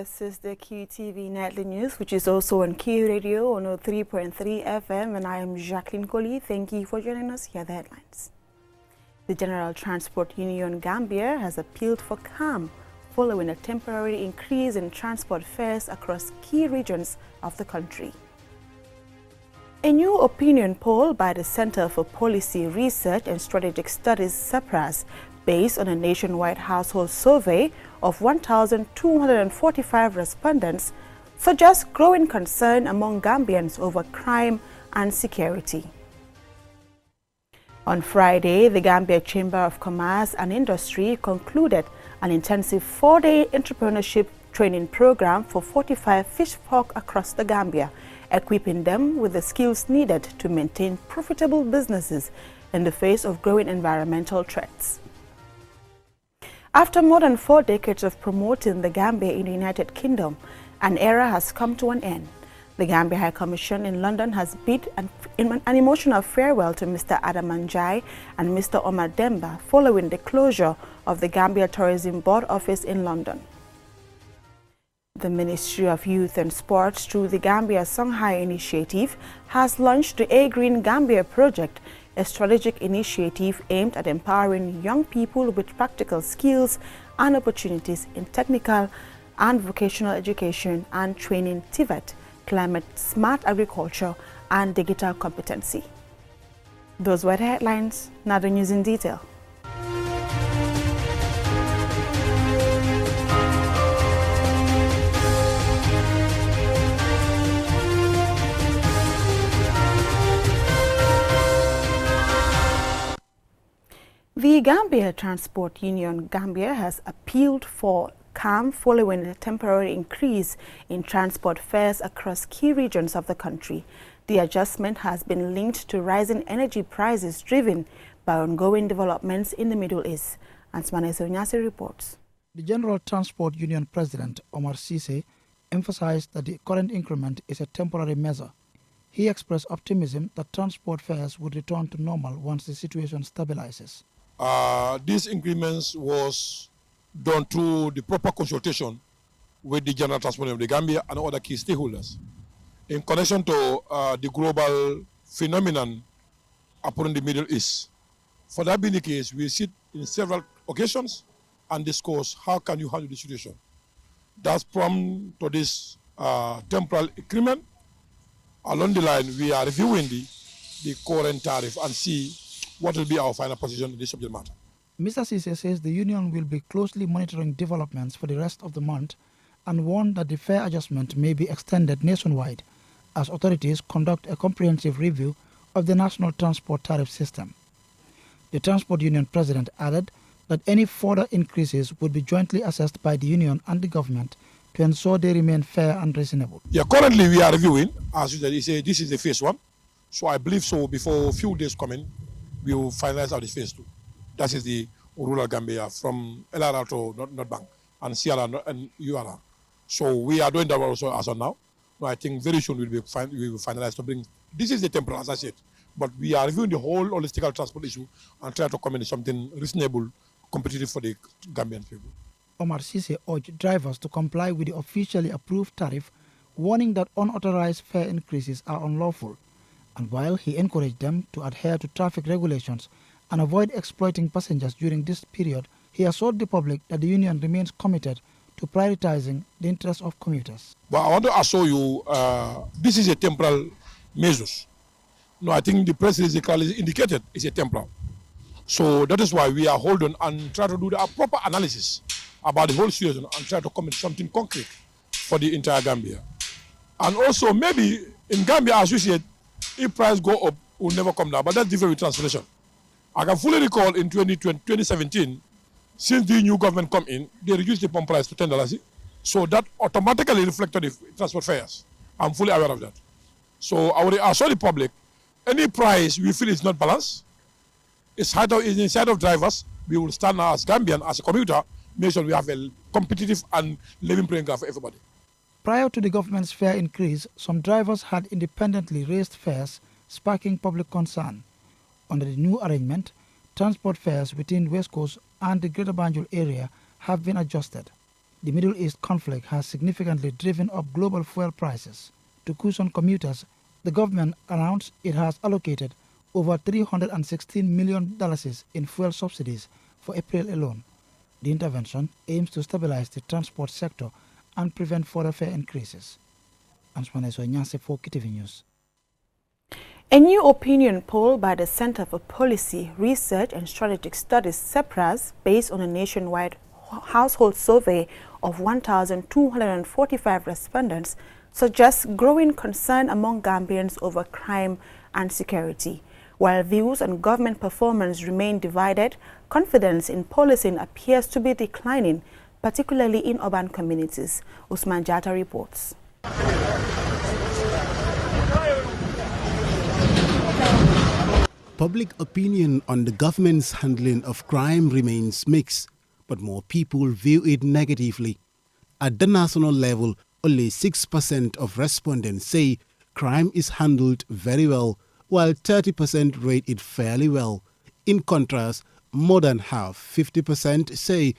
This is the Qtv Nightly News, which is also on Q Radio on 3.3 FM, and I am Jacqueline Coley. Thank you for joining us. Here are the headlines. The General Transport Union Gambia has appealed for calm following a temporary increase in transport fares across key regions of the country. A new opinion poll by the Center for Policy Research and Strategic Studies, CEPRAS, based on a nationwide household survey of 1,245 respondents, suggests growing concern among Gambians over crime and security. On Friday, the Gambia Chamber of Commerce and Industry concluded an intensive 4-day entrepreneurship training program for 45 fish folk across the Gambia, equipping them with the skills needed to maintain profitable businesses in the face of growing environmental threats. After more than 4 decades of promoting the Gambia in the United Kingdom, an era has come to an end. The Gambia High Commission in London has bid an emotional farewell to Mr. Adam Manjai and Mr. Omar Demba following the closure of the Gambia Tourism Board office in London. The Ministry of Youth and Sports, through the Gambia Shanghai Initiative, has launched the Green Gambia project, a strategic initiative aimed at empowering young people with practical skills and opportunities in technical and vocational education and training, TVET, climate smart agriculture, and digital competency. Those were the headlines. Now the news in detail. The Gambia Transport Union Gambia has appealed for calm following a temporary increase in transport fares across key regions of the country. The adjustment has been linked to rising energy prices driven by ongoing developments in the Middle East. Ansmane Sonyasi reports. The General Transport Union President, Omar Sise, emphasized that the current increment is a temporary measure. He expressed optimism that transport fares would return to normal once the situation stabilizes. These increments was done through the proper consultation with the General Transport of the Gambia and other key stakeholders in connection to the global phenomenon upon the Middle East. For that being the case, we sit in several occasions and discuss how can you handle the situation. That's prompt to this temporal increment. Along the line, we are reviewing the current tariff and see what will be our final position in this subject matter. Mr. Sise says the union will be closely monitoring developments for the rest of the month and warned that the fare adjustment may be extended nationwide as authorities conduct a comprehensive review of the national transport tariff system. The Transport Union President added that any further increases would be jointly assessed by the union and the government to ensure they remain fair and reasonable. Yeah, currently we are reviewing, as you said, this is the phase 1. So I believe so before a few days coming, we will finalize out the phase 2. That is the rural Gambia from LRR to North Bank and CRR and URR. So we are doing that also as of now. No, I think very soon we will finalize to bring. This is the temporal, as I said, but we are reviewing the whole holistic transport issue and try to come in something reasonable, competitive for the Gambian people. Omar Sise urged drivers to comply with the officially approved tariff, warning that unauthorized fare increases are unlawful. And while he encouraged them to adhere to traffic regulations and avoid exploiting passengers during this period, he assured the public that the union remains committed to prioritizing the interests of commuters. But I want to assure you, this is a temporal measure. No, I think the press is clearly indicated it's a temporal. So that is why we are holding and try to do the proper analysis about the whole situation and try to come with something concrete for the entire Gambia. And also maybe in Gambia, as you said, if price go up, will never come down, but that's different with transportation. I can fully recall in 2017, since the new government come in, they reduced the pump price to $10. So that automatically reflected the transport fares. I'm fully aware of that. So I would assure the public, any price we feel is not balanced, it's inside of drivers, we will stand as Gambian, as a commuter, make sure we have a competitive and living playing ground for everybody. Prior to the government's fare increase, some drivers had independently raised fares, sparking public concern. Under the new arrangement, transport fares within West Coast and the Greater Banjul area have been adjusted. The Middle East conflict has significantly driven up global fuel prices. To cushion commuters, the government announced it has allocated over $316 million in fuel subsidies for April alone. The intervention aims to stabilize the transport sector and prevent further fare increases. Ansmaneso Nyase for Qtv News. A new opinion poll by the Center for Policy, Research and Strategic Studies, CEPRAS, based on a nationwide household survey of 1,245 respondents, suggests growing concern among Gambians over crime and security. While views on government performance remain divided, confidence in policing appears to be declining, particularly in urban communities. Usman Jata reports. Public opinion on the government's handling of crime remains mixed, but more people view it negatively. At the national level, only 6% of respondents say crime is handled very well, while 30% rate it fairly well. In contrast, more than half, 50%, say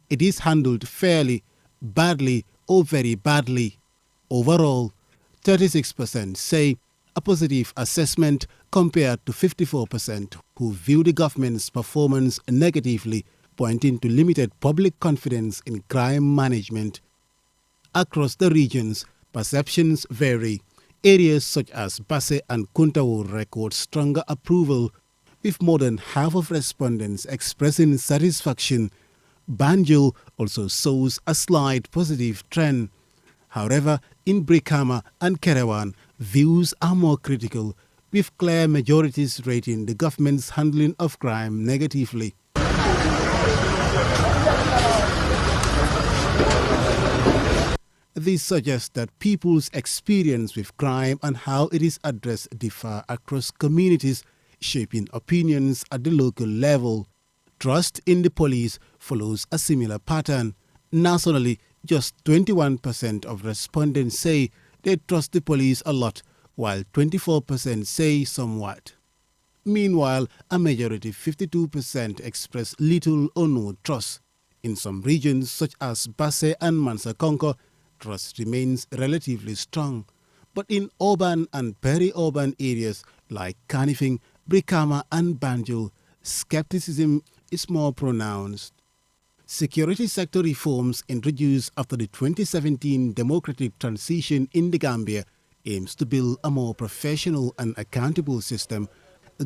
it is handled fairly, badly, or very badly. Overall, 36% say a positive assessment compared to 54% who view the government's performance negatively, pointing to limited public confidence in crime management. Across the regions, perceptions vary. Areas such as Basse and Kuntawu record stronger approval, with more than half of respondents expressing satisfaction. Banjul also shows a slight positive trend. However, in Brikama and Kerewan, views are more critical, with clear majorities rating the government's handling of crime negatively. This suggests that people's experience with crime and how it is addressed differ across communities, shaping opinions at the local level. Trust in the police follows a similar pattern. Nationally, just 21% of respondents say they trust the police a lot, while 24% say somewhat. Meanwhile, a majority 52% express little or no trust. In some regions such as Basse and Mansa-Konko, trust remains relatively strong. But in urban and peri-urban areas like Kanifing, Brikama and Banjul, skepticism is more pronounced. Security sector reforms introduced after the 2017 democratic transition in the Gambia aims to build a more professional and accountable system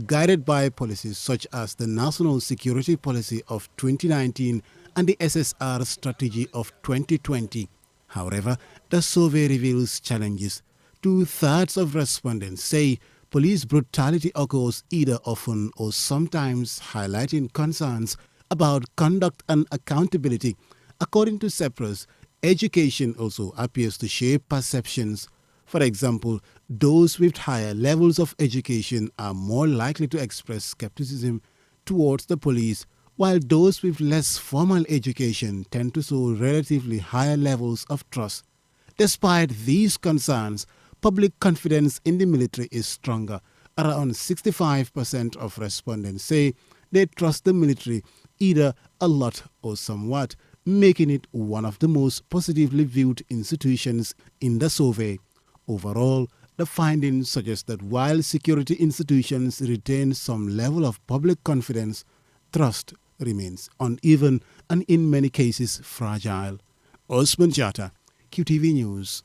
guided by policies such as the National Security Policy of 2019 and the SSR Strategy of 2020. However, the survey reveals challenges. 2/3 of respondents say police brutality occurs either often or sometimes, highlighting concerns about conduct and accountability. According to CEPRAS, education also appears to shape perceptions. For example, those with higher levels of education are more likely to express skepticism towards the police, while those with less formal education tend to show relatively higher levels of trust. Despite these concerns, public confidence in the military is stronger. Around 65% of respondents say they trust the military either a lot or somewhat, making it one of the most positively viewed institutions in the survey. Overall, the findings suggest that while security institutions retain some level of public confidence, trust remains uneven and in many cases fragile. Osman Jata, QTV News.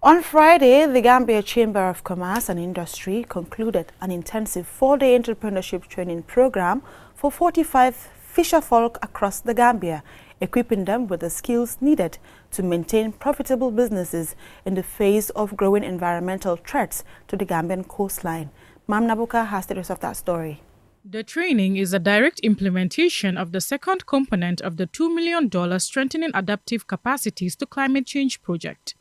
On Friday, the Gambia Chamber of Commerce and Industry concluded an intensive 4-day entrepreneurship training program for 45 fisherfolk across the Gambia, equipping them with the skills needed to maintain profitable businesses in the face of growing environmental threats to the Gambian coastline. Mam Nabuka has the rest of that story. The training is a direct implementation of the second component of the $2 million Strengthening Adaptive Capacities to Climate Change project,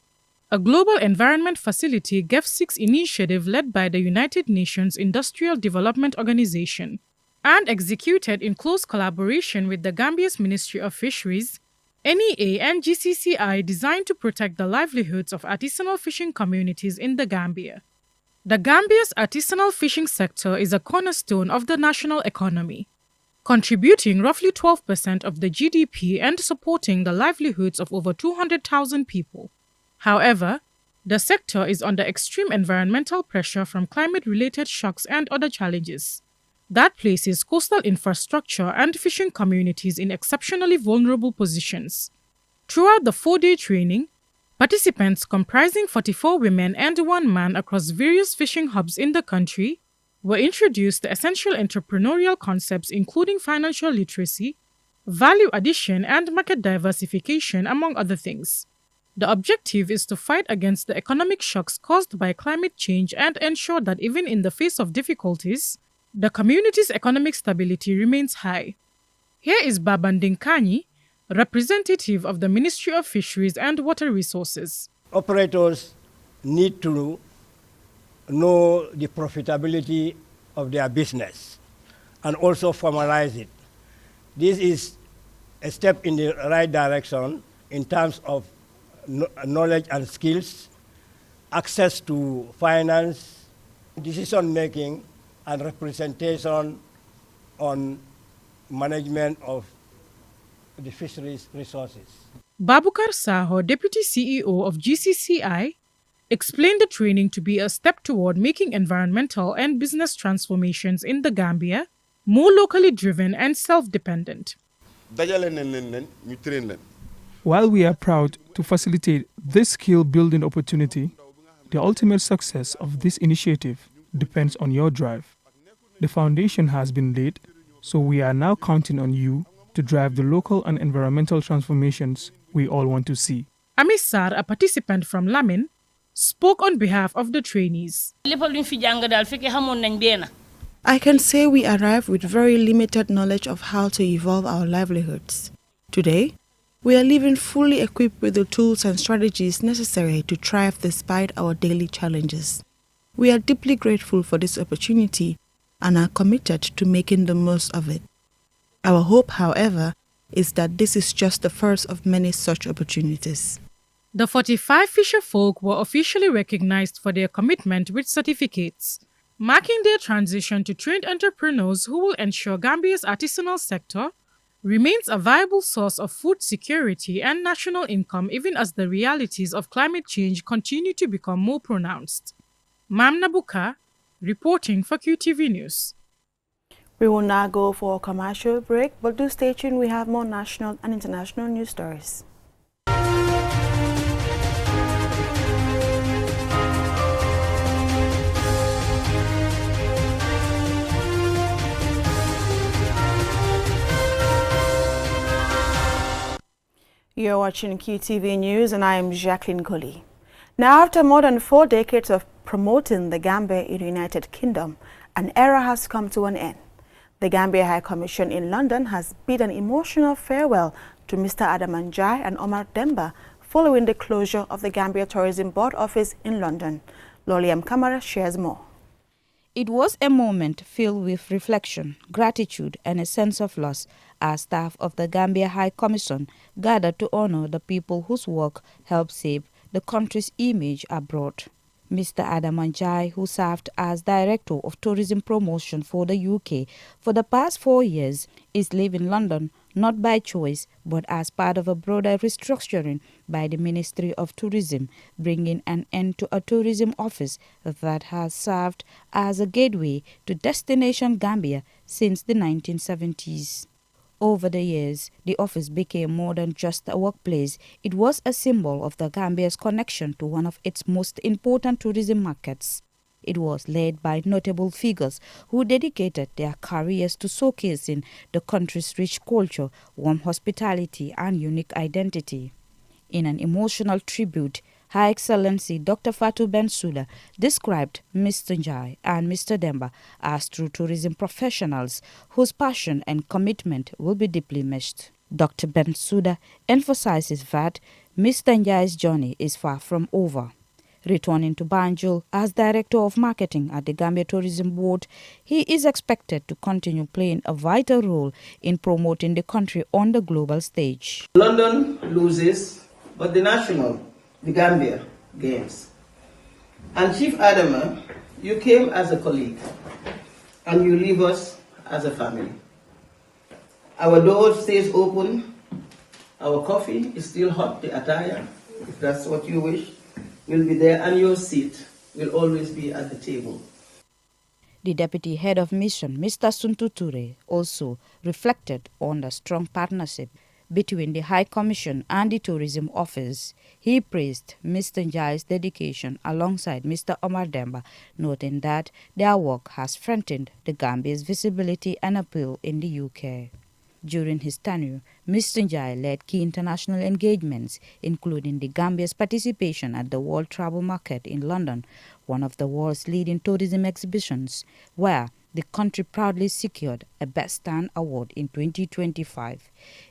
a global environment facility GEF6 initiative led by the United Nations Industrial Development Organization and executed in close collaboration with the Gambia's Ministry of Fisheries, NEA and GCCI, designed to protect the livelihoods of artisanal fishing communities in the Gambia. The Gambia's artisanal fishing sector is a cornerstone of the national economy. contributing roughly 12% of the GDP and supporting the livelihoods of over 200,000 people. However, the sector is under extreme environmental pressure from climate-related shocks and other challenges. That places coastal infrastructure and fishing communities in exceptionally vulnerable positions. Throughout the 4-day training, participants comprising 44 women and 1 man across various fishing hubs in the country were introduced to essential entrepreneurial concepts including financial literacy, value addition, and market diversification, among other things. The objective is to fight against the economic shocks caused by climate change and ensure that even in the face of difficulties, the community's economic stability remains high. Here is Babanding Kanyi, representative of the Ministry of Fisheries and Water Resources. Operators need to know the profitability of their business and also formalize it. This is a step in the right direction in terms of knowledge and skills, access to finance, decision-making, and representation on management of the fisheries resources. Babukar Saho, Deputy CEO of GCCI, explained the training to be a step toward making environmental and business transformations in the Gambia more locally driven and self-dependent. While we are proud to facilitate this skill-building opportunity, the ultimate success of this initiative depends on your drive. The foundation has been laid, so we are now counting on you to drive the local and environmental transformations we all want to see. Amis Sar, a participant from Lamin, spoke on behalf of the trainees. I can say we arrived with very limited knowledge of how to evolve our livelihoods. Today, we are living fully equipped with the tools and strategies necessary to thrive despite our daily challenges. We are deeply grateful for this opportunity and are committed to making the most of it. Our hope, however, is that this is just the first of many such opportunities. The 45 fisher folk were officially recognized for their commitment with certificates, marking their transition to trained entrepreneurs who will ensure Gambia's artisanal sector remains a viable source of food security and national income even as the realities of climate change continue to become more pronounced. Mam Nabuka, reporting for QTV News. We will now go for a commercial break, but do stay tuned. We have more national and international news stories. You're watching QTV News and I am Jacqueline Coley. Now, after more than 4 decades of promoting the Gambia in the United Kingdom, an era has come to an end. The Gambia High Commission in London has bid an emotional farewell to Mr. Adam Njai and Omar Demba following the closure of the Gambia Tourism Board office in London. Loliam Kamara shares more. It was a moment filled with reflection, gratitude, and a sense of loss as staff of the Gambia High Commission gathered to honor the people whose work helped shape the country's image abroad. Mr. Adam Njai, who served as Director of Tourism Promotion for the UK for the past 4 years, is leaving London not by choice but as part of a broader restructuring by the Ministry of Tourism, bringing an end to a tourism office that has served as a gateway to destination Gambia since the 1970s. Over the years, the office became more than just a workplace. It was a symbol of the Gambia's connection to one of its most important tourism markets. It was led by notable figures who dedicated their careers to showcasing the country's rich culture, warm hospitality, and unique identity. In an emotional tribute, Her Excellency Dr. Fatou Bensouda described Mr. Njai and Mr. Demba as true tourism professionals whose passion and commitment will be deeply missed. Dr. Bensouda emphasizes that Mr. Njai's journey is far from over. Returning to Banjul as Director of Marketing at the Gambia Tourism Board, he is expected to continue playing a vital role in promoting the country on the global stage. London loses, but the Gambia gains. And Chief Adama, you came as a colleague, and you leave us as a family. Our door stays open. Our coffee is still hot, the attire, if that's what you wish, will be there, and your seat will always be at the table. The Deputy Head of Mission, Mr. Suntu Ture, also reflected on the strong partnership between the High Commission and the Tourism Office. He praised Mr. Njai's dedication alongside Mr. Omar Demba, noting that their work has strengthened the Gambia's visibility and appeal in the UK. During his tenure, Mr. Njai led key international engagements, including the Gambia's participation at the World Travel Market in London, one of the world's leading tourism exhibitions, where the country proudly secured a Best Stand award in 2025.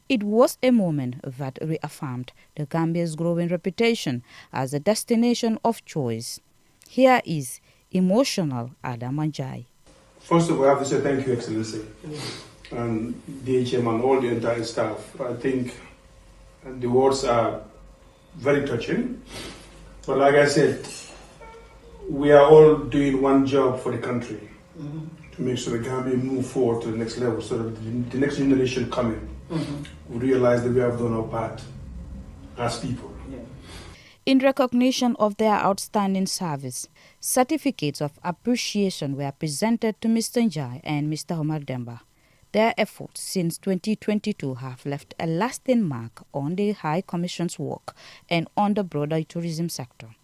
It was a moment that reaffirmed the Gambia's growing reputation as a destination of choice. Here is emotional Adam Njai. First of all, I have to say thank you, Excellency, and DHM and all the entire staff. I think the words are very touching. But like I said, we are all doing one job for the country, to make sure the Gambia move forward to the next level, so that the next generation coming will realize that we have done our part as people. In recognition of their outstanding service, certificates of appreciation were presented to Mr. Njai and Mr. Omar Demba. Their efforts since 2022 have left a lasting mark on the High Commission's work and on the broader tourism sector.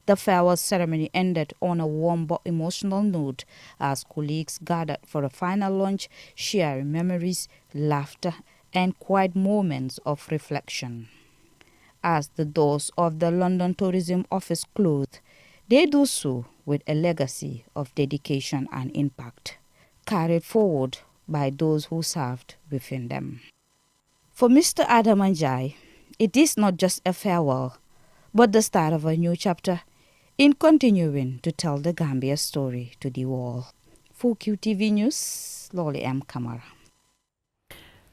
The farewell ceremony ended on a warm but emotional note as colleagues gathered for a final lunch, sharing memories, laughter, and quiet moments of reflection. As the doors of the London Tourism Office closed, they do so with a legacy of dedication and impact, carried forward by those who served within them. For Mr. Adam Njai, it is not just a farewell, but the start of a new chapter in continuing to tell the Gambia story to the world. For QTV News, Loli M. Kamara.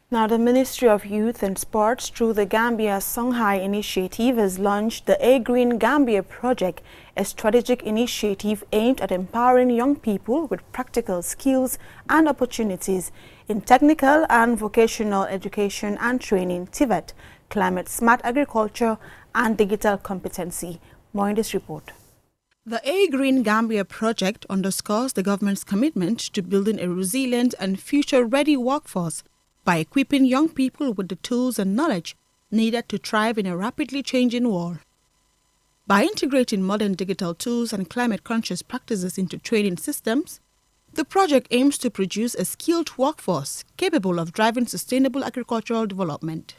Now, the Ministry of Youth and Sports, through the Gambia Songhai Initiative, has launched the Green Gambia project, a strategic initiative aimed at empowering young people with practical skills and opportunities in technical and vocational education and training, TVET, climate smart agriculture, and digital competency. More in this report. The Green Gambia project underscores the government's commitment to building a resilient and future-ready workforce by equipping young people with the tools and knowledge needed to thrive in a rapidly changing world. By integrating modern digital tools and climate-conscious practices into training systems, the project aims to produce a skilled workforce capable of driving sustainable agricultural development.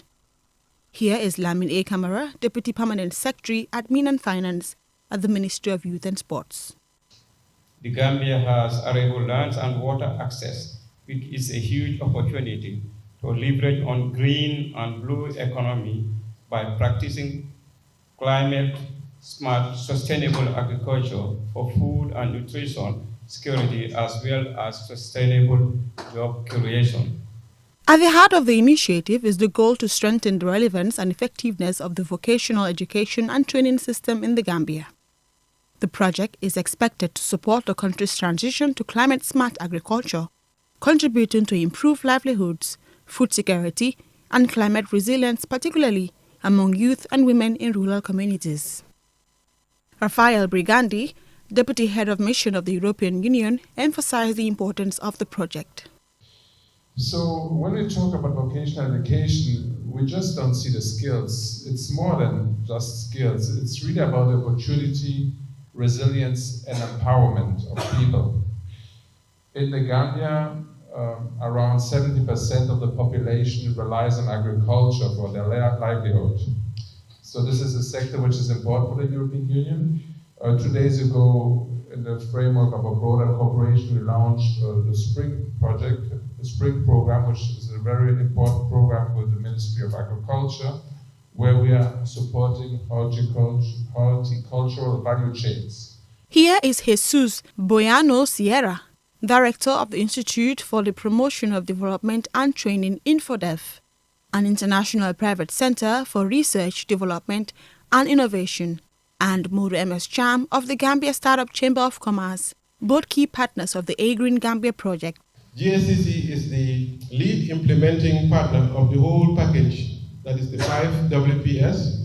Here is Lamin A. Kamara, Deputy Permanent Secretary, Admin and Finance at the Ministry of Youth and Sports. The Gambia has arable lands and water access, which is a huge opportunity to leverage on green and blue economy by practicing climate-smart, sustainable agriculture for food and nutrition security, as well as sustainable job creation. At the heart of the initiative is the goal to strengthen the relevance and effectiveness of the vocational education and training system in the Gambia. The project is expected to support the country's transition to climate-smart agriculture, contributing to improved livelihoods, food security, and climate resilience, particularly among youth and women in rural communities. Rafael Brigandi, Deputy Head of Mission of the European Union, emphasized the importance of the project. So when we talk about vocational education, we just don't see the skills. It's more than just skills. It's really about the opportunity, resilience, and empowerment of people. In the Gambia, around 70% of the population relies on agriculture for their livelihood. So this is a sector which is important for the European Union. 2 days ago, in the framework of a broader cooperation, we launched the Spring Project, the Spring Program, which is a very important program with the Ministry of Agriculture, where we are supporting horticultural value chains. Here is Jesus Boyano Sierra, Director of the Institute for the Promotion of Development and Training, InfoDev, an international private center for research, development, and innovation, and Modu MS Cham of the Gambia Startup Chamber of Commerce, both key partners of the Green Gambia project. GSCC is the lead implementing partner of the whole package, that is the 5 WPS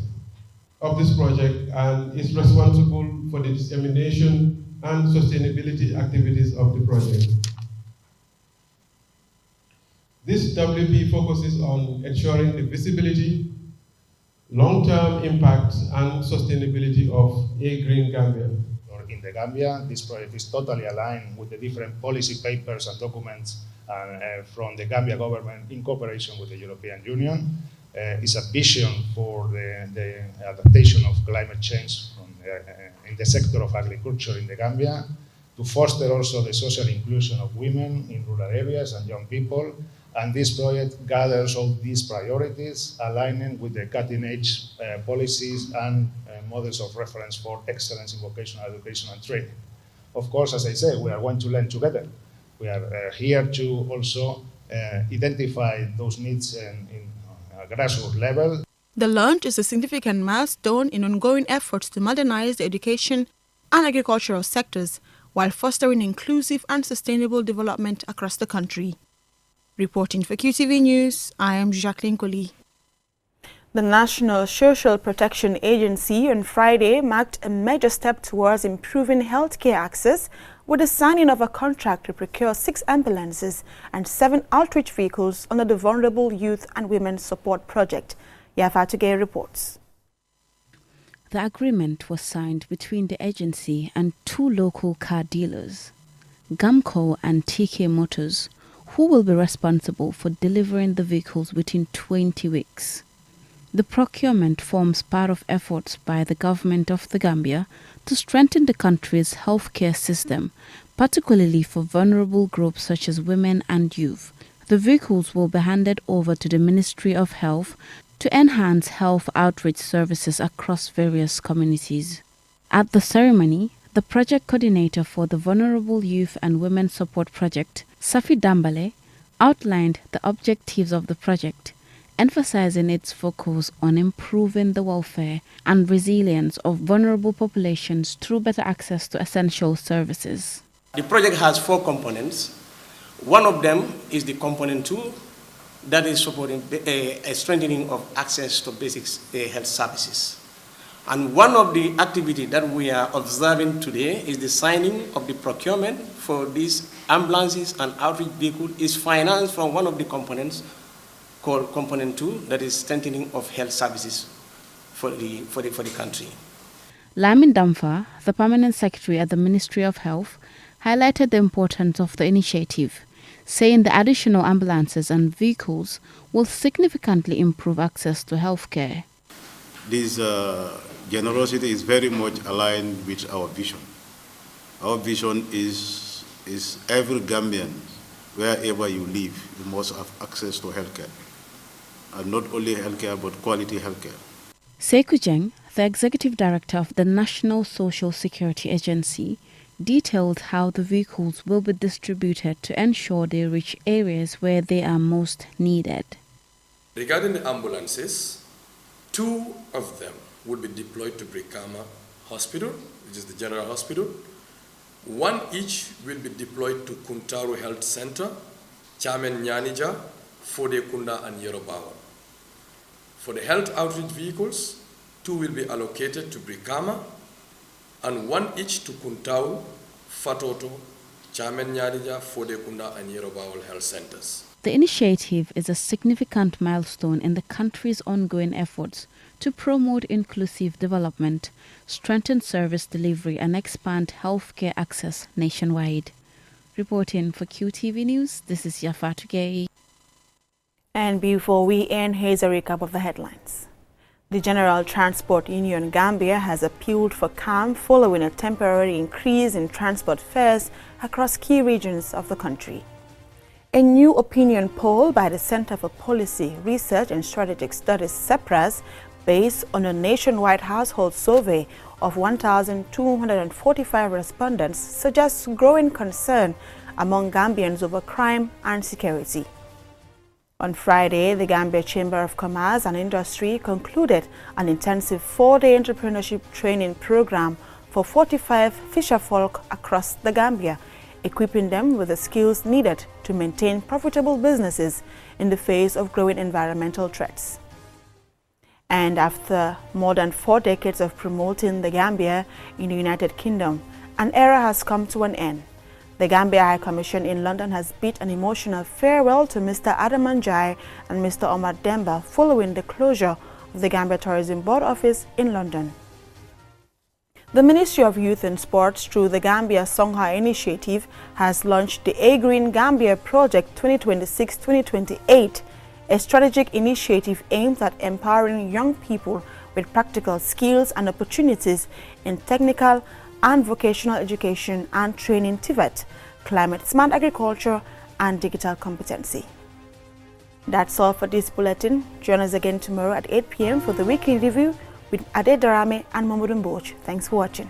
of this project, and is responsible for the dissemination and sustainability activities of the project. This WP focuses on ensuring the visibility, long-term impact, and sustainability of a Green Gambia. In the Gambia, this project is totally aligned with the different policy papers and documents from the Gambia government in cooperation with the European Union. It's a vision for the adaptation of climate change in the sector of agriculture in the Gambia, to foster also the social inclusion of women in rural areas and young people. And this project gathers all these priorities, aligning with the cutting-edge policies and models of reference for excellence in vocational education and training. Of course, as I said, we are going to learn together. We are here to also identify those needs in a grassroots level. The launch is a significant milestone in ongoing efforts to modernize the education and agricultural sectors while fostering inclusive and sustainable development across the country. Reporting for QTV News, I am Jacqueline Collie. The National Social Protection Agency on Friday marked a major step towards improving healthcare access with the signing of a contract to procure 6 ambulances and 7 outreach vehicles under the Vulnerable Youth and Women Support Project. Yafatugay reports. The agreement was signed between the agency and 2 local car dealers, Gamco and TK Motors, who will be responsible for delivering the vehicles within 20 weeks. The procurement forms part of efforts by the government of the Gambia to strengthen the country's healthcare system, particularly for vulnerable groups such as women and youth. The vehicles will be handed over to the Ministry of Health to enhance health outreach services across various communities. At the ceremony, the project coordinator for the Vulnerable Youth and Women Support Project, Safi Dambale, outlined the objectives of the project, emphasizing its focus on improving the welfare and resilience of vulnerable populations through better access to essential services. The project has 4 components. One of them is the component 2, that is supporting a strengthening of access to basic health services. And one of the activities that we are observing today is the signing of the procurement for these ambulances and outreach vehicles is financed from one of the components called component 2, that is strengthening of health services for the country. Lamin Damfa, the permanent secretary at the Ministry of Health, highlighted the importance of the initiative, saying the additional ambulances and vehicles will significantly improve access to healthcare. This generosity is very much aligned with our vision. Our vision is every Gambian, wherever you live, you must have access to healthcare. And not only healthcare, but quality healthcare. Sekou Jeng, the executive director of the National Social Security Agency, detailed how the vehicles will be distributed to ensure they reach areas where they are most needed. Regarding the ambulances, 2 of them will be deployed to Brikama Hospital, which is the general hospital. 1 each will be deployed to Kuntaru Health Center, Chairman Nyanija, Fode Kunda and Yerobawa. For the health outreach vehicles, 2 will be allocated to Brikama and 1 each to Kuntau, Fatoto, Chairman Nyanija, Fode Kunda and Yerobawa health centers. The initiative is a significant milestone in the country's ongoing efforts to promote inclusive development, strengthen service delivery, and expand healthcare access nationwide. Reporting for QTV News, this is Yafatugay. And before we end, here's a recap of the headlines. The General Transport Union Gambia has appealed for calm following a temporary increase in transport fares across key regions of the country. A new opinion poll by the Center for Policy, Research and Strategic Studies, CEPRAS, based on a nationwide household survey of 1,245 respondents, suggests growing concern among Gambians over crime and security. On Friday, the Gambia Chamber of Commerce and Industry concluded an intensive 4-day entrepreneurship training program for 45 fisherfolk across the Gambia, equipping them with the skills needed to maintain profitable businesses in the face of growing environmental threats. And after more than 4 decades of promoting the Gambia in the United Kingdom, an era has come to an end. The Gambia High Commission in London has bid an emotional farewell to Mr. Adam Manjai and Mr. Omar Demba following the closure of the Gambia Tourism Board office in London. The Ministry of Youth and Sports, through the Gambia Songha Initiative, has launched the Green Gambia Project 2026-2028, a strategic initiative aimed at empowering young people with practical skills and opportunities in technical and vocational education and training, TVET, climate-smart agriculture, and digital competency. That's all for this bulletin. Join us again tomorrow at 8 p.m. for the weekly review with Ade Darame and Mahmoud Mboch. Thanks for watching.